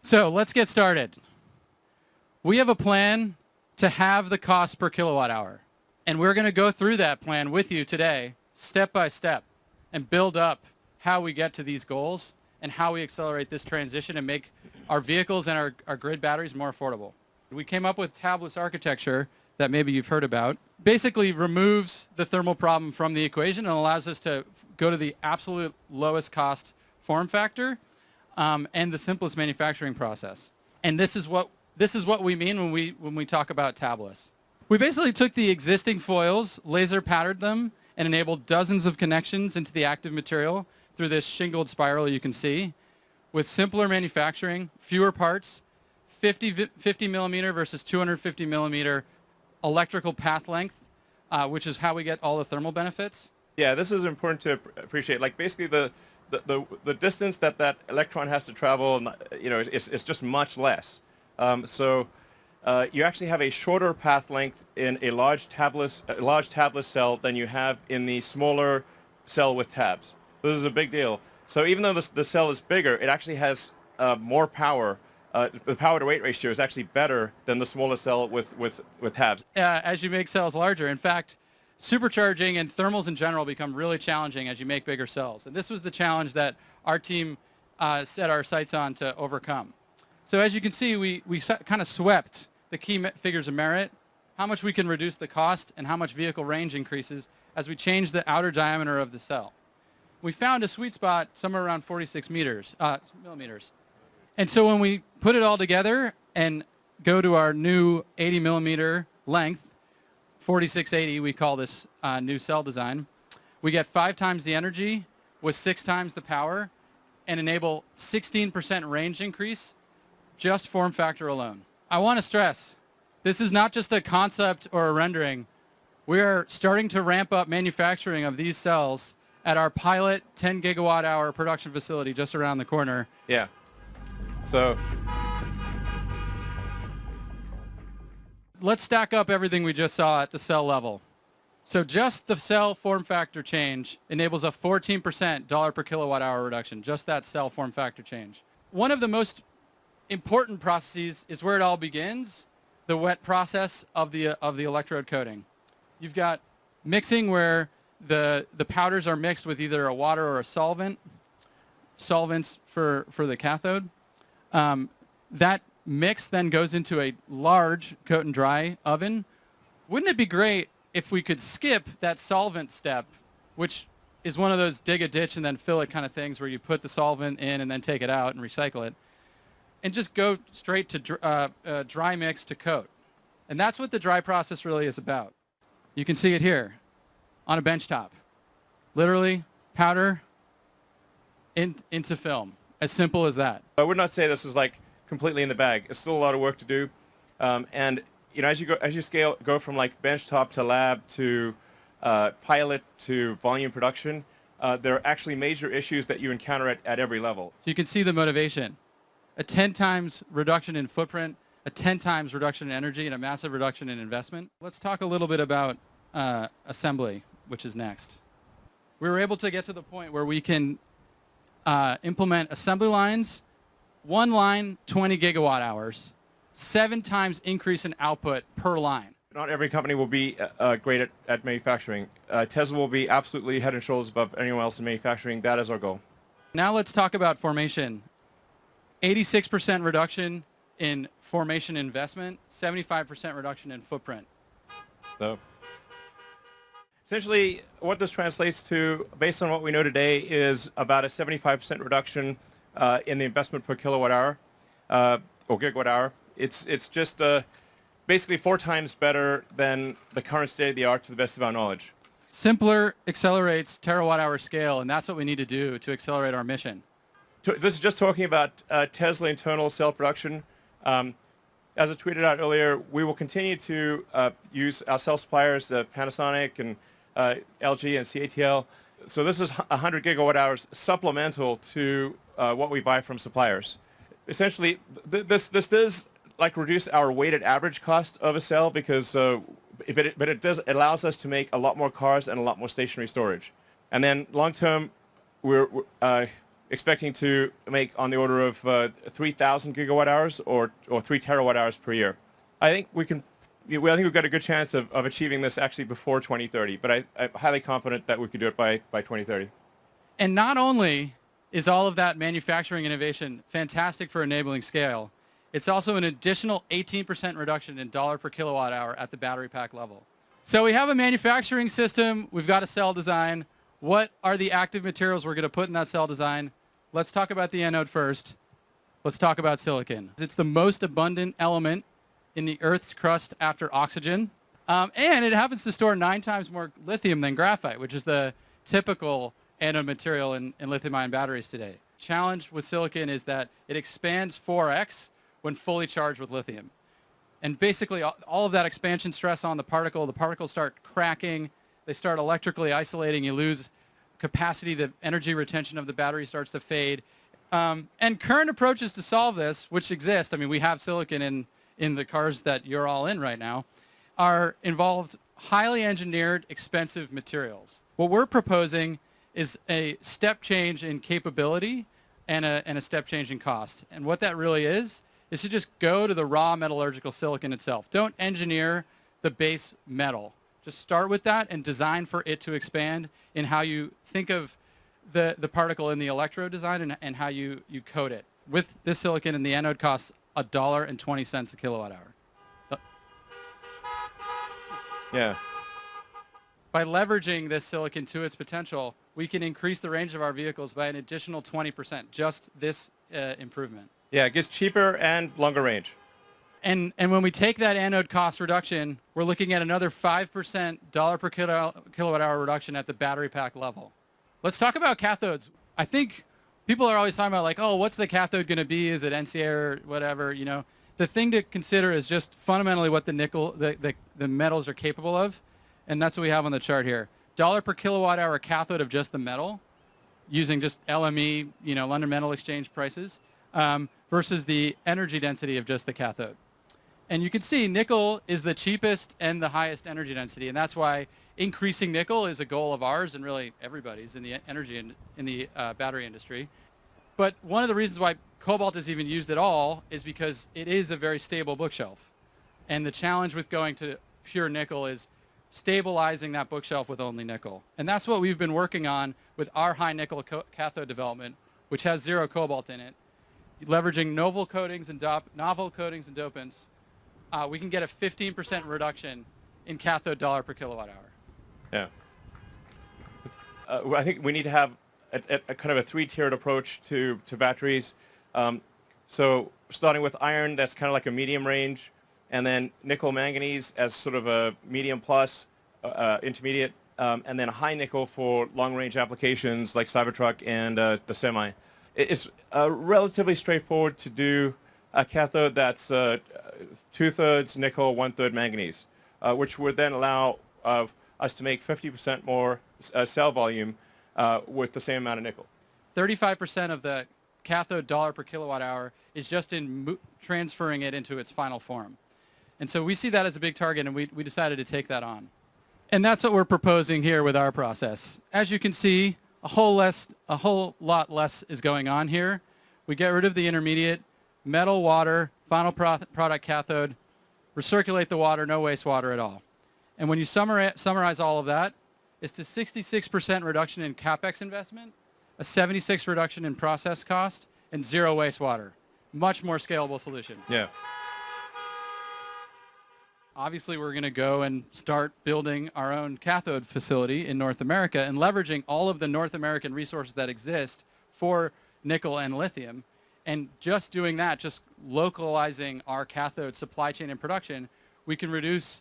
So let's get started. We have a plan to halve the cost per kilowatt hour. And we're going to go through that plan with you today, step by step, and build up how we get to these goals and how we accelerate this transition and make our vehicles and our grid batteries more affordable. We came up with tabless architecture that maybe you've heard about. Basically removes the thermal problem from the equation and allows us to go to the absolute lowest cost form factor and the simplest manufacturing process. And this is what we mean when we talk about tabless. We basically took the existing foils, laser patterned them, and enabled dozens of connections into the active material through this shingled spiral you can see. With simpler manufacturing, fewer parts, 50 millimeter versus 250 millimeter electrical path length, which is how we get all the thermal benefits. Yeah, this is important to appreciate. Like basically the distance that electron has to travel, it's just much less. So you actually have a shorter path length in a large tabless cell than you have in the smaller cell with tabs. This is a big deal. So even though the cell is bigger, it actually has more power. The power to weight ratio is actually better than the smaller cell with tabs. As you make cells larger, in fact, supercharging and thermals in general become really challenging as you make bigger cells. And this was the challenge that our team set our sights on to overcome. So as you can see, we kind of swept the key figures of merit, how much we can reduce the cost and how much vehicle range increases as we change the outer diameter of the cell. We found a sweet spot somewhere around 46 millimeters. And so when we put it all together and go to our new 80 millimeter length, 4680, we call this new cell design, we get 5 times the energy with 6 times the power and enable 16% range increase just form factor alone. I want to stress, this is not just a concept or a rendering. We are starting to ramp up manufacturing of these cells at our pilot 10 gigawatt hour production facility just around the corner. Yeah. So let's stack up everything we just saw at the cell level. So just the cell form factor change enables a 14% dollar per kilowatt hour reduction, just that cell form factor change. One of the most important processes is where it all begins, the wet process of the electrode coating. You've got mixing where the powders are mixed with either a water or a solvents for the cathode. That mix then goes into a large coat and dry oven. Wouldn't it be great if we could skip that solvent step, which is one of those dig a ditch and then fill it kind of things where you put the solvent in and then take it out and recycle it, and just go straight to dry mix to coat. And that's what the dry process really is about. You can see it here on a bench top. Literally powder into film. As simple as that. I would not say this is like completely in the bag. It's still a lot of work to do, and as you go from like bench top to lab to pilot to volume production, there are actually major issues that you encounter at every level. So you can see the motivation: a 10 times reduction in footprint, a 10 times reduction in energy, and a massive reduction in investment. Let's talk a little bit about assembly, which is next. We were able to get to the point where we can implement assembly lines, one line, 20 gigawatt hours, 7 times increase in output per line. Not every company will be great at manufacturing. Tesla will be absolutely head and shoulders above anyone else in manufacturing. That is our goal. Now let's talk about formation. 86% reduction in formation investment, 75% reduction in footprint. So essentially, what this translates to, based on what we know today, is about a 75% reduction in the investment per kilowatt hour or gigawatt hour. It's just basically 4 times better than the current state of the art to the best of our knowledge. Simpler accelerates terawatt hour scale, and that's what we need to do to accelerate our mission. This is just talking about Tesla internal cell production. As I tweeted out earlier, we will continue to use our cell suppliers, Panasonic and LG and CATL. So this is 100 gigawatt hours supplemental to what we buy from suppliers. Essentially, this does like reduce our weighted average cost of a cell because it allows us to make a lot more cars and a lot more stationary storage. And then long term, expecting to make on the order of 3,000 gigawatt hours or 3 terawatt hours per year. I think we can. I think we've got a good chance of achieving this actually before 2030, but I'm highly confident that we could do it by 2030. And not only is all of that manufacturing innovation fantastic for enabling scale, it's also an additional 18% reduction in dollar per kilowatt hour at the battery pack level. So we have a manufacturing system, we've got a cell design. What are the active materials we're going to put in that cell design? Let's talk about the anode first. Let's talk about silicon. It's the most abundant element in the Earth's crust after oxygen. And it happens to store 9 times more lithium than graphite, which is the typical anode material in lithium-ion batteries today. Challenge with silicon is that it expands 4x when fully charged with lithium. And basically, all of that expansion stress on the particles start cracking, they start electrically isolating, you lose capacity, the energy retention of the battery starts to fade. And current approaches to solve this, which exist, I mean, we have silicon in the cars that you're all in right now, are involved highly engineered, expensive materials. What we're proposing is a step change in capability and a step change in cost. And what that really is to just go to the raw metallurgical silicon itself. Don't engineer the base metal. Just start with that and design for it to expand in how you think of the particle in the electrode design and how you coat it. With this silicon, and the anode costs $1.20 a kilowatt hour. Yeah. By leveraging this silicon to its potential, we can increase the range of our vehicles by an additional 20%, just this improvement. Yeah, it gets cheaper and longer range. And when we take that anode cost reduction, we're looking at another 5% dollar per kilowatt hour reduction at the battery pack level. Let's talk about cathodes. I think people are always talking about like, oh, what's the cathode going to be? Is it NCA or whatever? You know, the thing to consider is just fundamentally what the nickel, the metals are capable of. And that's what we have on the chart here. Dollar per kilowatt hour cathode of just the metal, using just LME, London Metal Exchange prices, versus the energy density of just the cathode. And you can see nickel is the cheapest and the highest energy density, and that's why increasing nickel is a goal of ours and really everybody's in the battery industry. But one of the reasons why cobalt is even used at all is because it is a very stable bookshelf. And the challenge with going to pure nickel is stabilizing that bookshelf with only nickel. And that's what we've been working on with our high nickel cathode development, which has 0 cobalt in it. Leveraging novel coatings and dopants, we can get a 15% reduction in cathode dollar per kilowatt hour. Yeah. I think we need to have a kind of a 3-tiered approach to batteries. So starting with iron, that's kind of like a medium range, and then nickel manganese as sort of a medium plus, intermediate, and then high nickel for long range applications like Cybertruck and the semi. It's relatively straightforward to do a cathode that's 2/3 nickel, 1/3 manganese, which would then allow us to make 50% more cell volume with the same amount of nickel. 35% of the cathode dollar per kilowatt hour is just in transferring it into its final form. And so we see that as a big target, and we decided to take that on. And that's what we're proposing here with our process. As you can see, a whole lot less is going on here. We get rid of the intermediate, metal, water, final product cathode, recirculate the water, no wastewater at all. And when you summarize all of that, it's a 66% reduction in CapEx investment, a 76% reduction in process cost, and 0 wastewater. Much more scalable solution. Yeah. Obviously, we're going to go and start building our own cathode facility in North America and leveraging all of the North American resources that exist for nickel and lithium. And just doing that, just localizing our cathode supply chain and production, we can reduce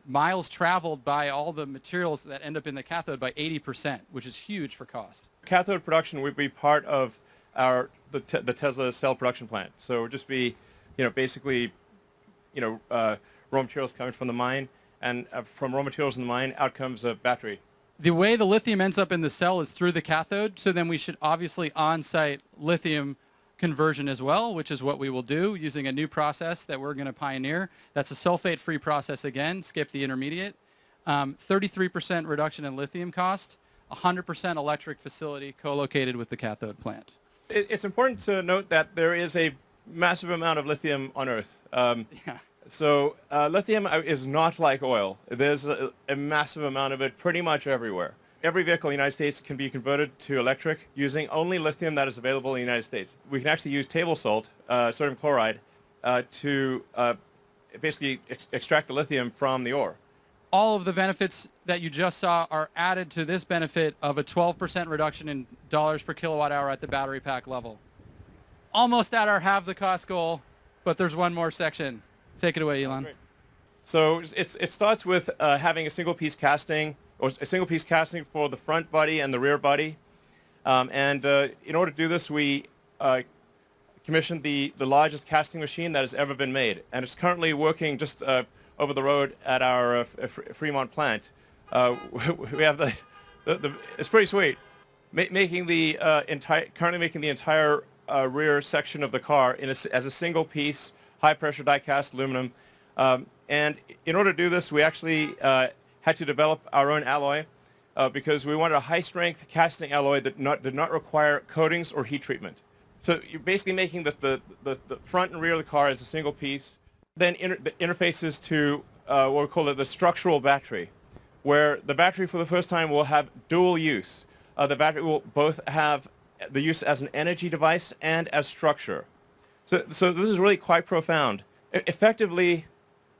miles traveled by all the materials that end up in the cathode by 80%, which is huge for cost. Cathode production would be part of the Tesla cell production plant. So it would just be, basically, raw materials coming from the mine, and from raw materials in the mine, out comes a battery. The way the lithium ends up in the cell is through the cathode, so then we should obviously on-site lithium conversion as well, which is what we will do using a new process that we're going to pioneer. That's a sulfate-free process again, skip the intermediate. 33% reduction in lithium cost, 100% electric facility co-located with the cathode plant. It's important to note that there is a massive amount of lithium on Earth. Yeah. So lithium is not like oil. There's a massive amount of it pretty much everywhere. Every vehicle in the United States can be converted to electric using only lithium that is available in the United States. We can actually use table salt, sodium chloride, to basically extract the lithium from the ore. All of the benefits that you just saw are added to this benefit of a 12% reduction in dollars per kilowatt hour at the battery pack level. Almost at our halve the cost goal, but there's one more section. Take it away, Elon. So it starts with having a single piece casting, or a single piece casting for the front body and the rear body. In order to do this, we commissioned the largest casting machine that has ever been made. And it's currently working just over the road at our Fremont plant. We have it's pretty sweet. Making the currently making the entire rear section of the car as a single piece, high pressure die cast aluminum. And in order to do this, we actually had to develop our own alloy because we wanted a high strength casting alloy that did not require coatings or heat treatment. So you're basically making the front and rear of the car as a single piece, then interfaces to what we call the structural battery, where the battery for the first time will have dual use. The battery will both have the use as an energy device and as structure. So this is really quite profound. Effectively,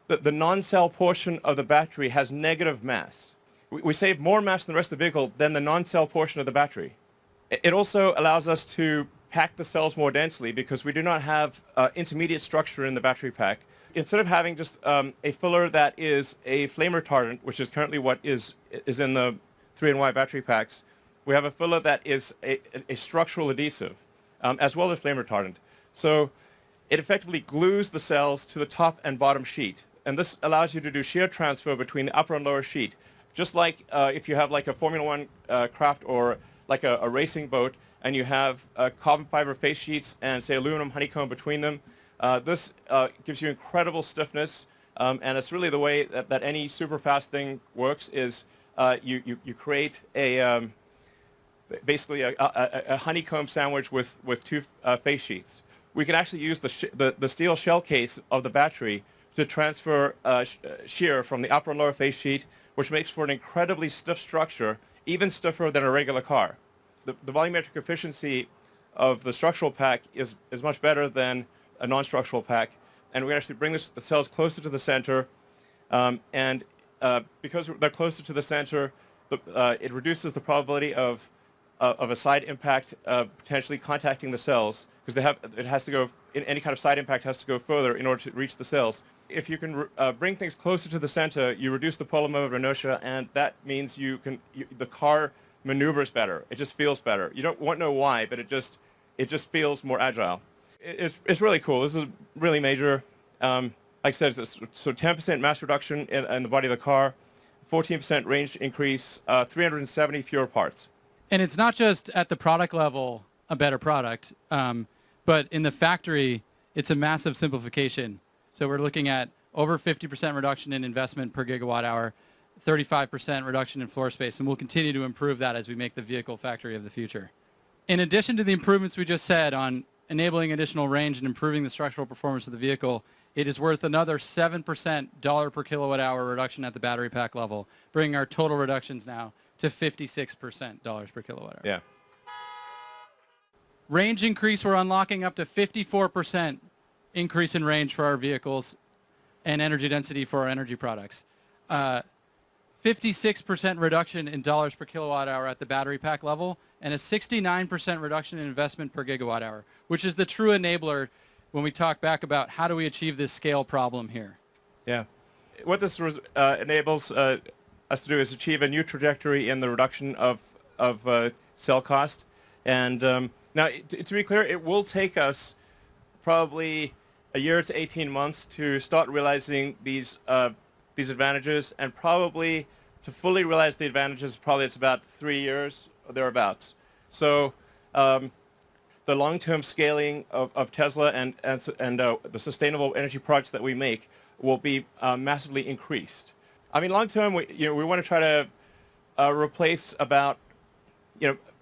the non-cell portion of the battery has negative mass. We save more mass in the rest of the vehicle than the non-cell portion of the battery. It also allows us to pack the cells more densely because we do not have intermediate structure in the battery pack. Instead of having just a filler that is a flame retardant, which is currently what is in the 3NY battery packs, we have a filler that is a structural adhesive, as well as flame retardant. So it effectively glues the cells to the top and bottom sheet. And this allows you to do shear transfer between the upper and lower sheet. Just like if you have like a Formula One craft or like a racing boat, and you have carbon fiber face sheets and, say, aluminum honeycomb between them, this gives you incredible stiffness. And it's really the way that any super fast thing works is you create basically a honeycomb sandwich with two face sheets. We can actually use the steel shell case of the battery to transfer shear from the upper and lower face sheet, which makes for an incredibly stiff structure, even stiffer than a regular car. The volumetric efficiency of the structural pack is much better than a non-structural pack, and we actually bring the cells closer to the center, and because they're closer to the center, it reduces the probability of a side impact potentially contacting the cells, because it has to go, any kind of side impact has to go further in order to reach the cells. If you can bring things closer to the center, you reduce the polar moment of inertia, and that means the car maneuvers better. It just feels better. You don't know why, but it just feels more agile. It's really cool. This is really major. Like I said, so 10% mass reduction in the body of the car, 14% range increase, 370 fewer parts. And it's not just at the product level a better product, but in the factory, it's a massive simplification. So we're looking at over 50% reduction in investment per gigawatt hour, 35% reduction in floor space, and we'll continue to improve that as we make the vehicle factory of the future. In addition to the improvements we just said on enabling additional range and improving the structural performance of the vehicle, it is worth another 7% dollar per kilowatt hour reduction at the battery pack level, bringing our total reductions now to 56% dollars per kilowatt hour. Yeah. Range increase, we're unlocking up to 54% increase in range for our vehicles and energy density for our energy products. 56% reduction in dollars per kilowatt hour at the battery pack level, and a 69% reduction in investment per gigawatt hour, which is the true enabler when we talk back about how do we achieve this scale problem here. Yeah. What this enables us to do is achieve a new trajectory in the reduction of cell cost. And now, to be clear, it will take us probably a year to 18 months to start realizing these advantages, and probably to fully realize the advantages, probably it's about 3 years or thereabouts. So the long-term scaling of Tesla and the sustainable energy products that we make will be massively increased. I mean, long-term, we want to try to replace about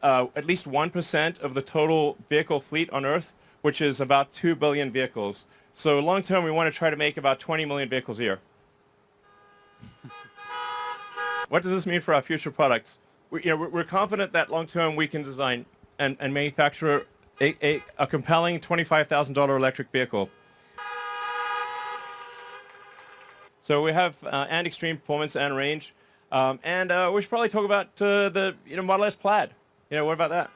at least 1% of the total vehicle fleet on Earth, which is about 2 billion vehicles. So long term, we want to try to make about 20 million vehicles a year. What does this mean for our future products? We're confident that long term we can design and manufacture a compelling $25,000 electric vehicle. So we have and extreme performance and range, and we should probably talk about the Model S Plaid. What about that?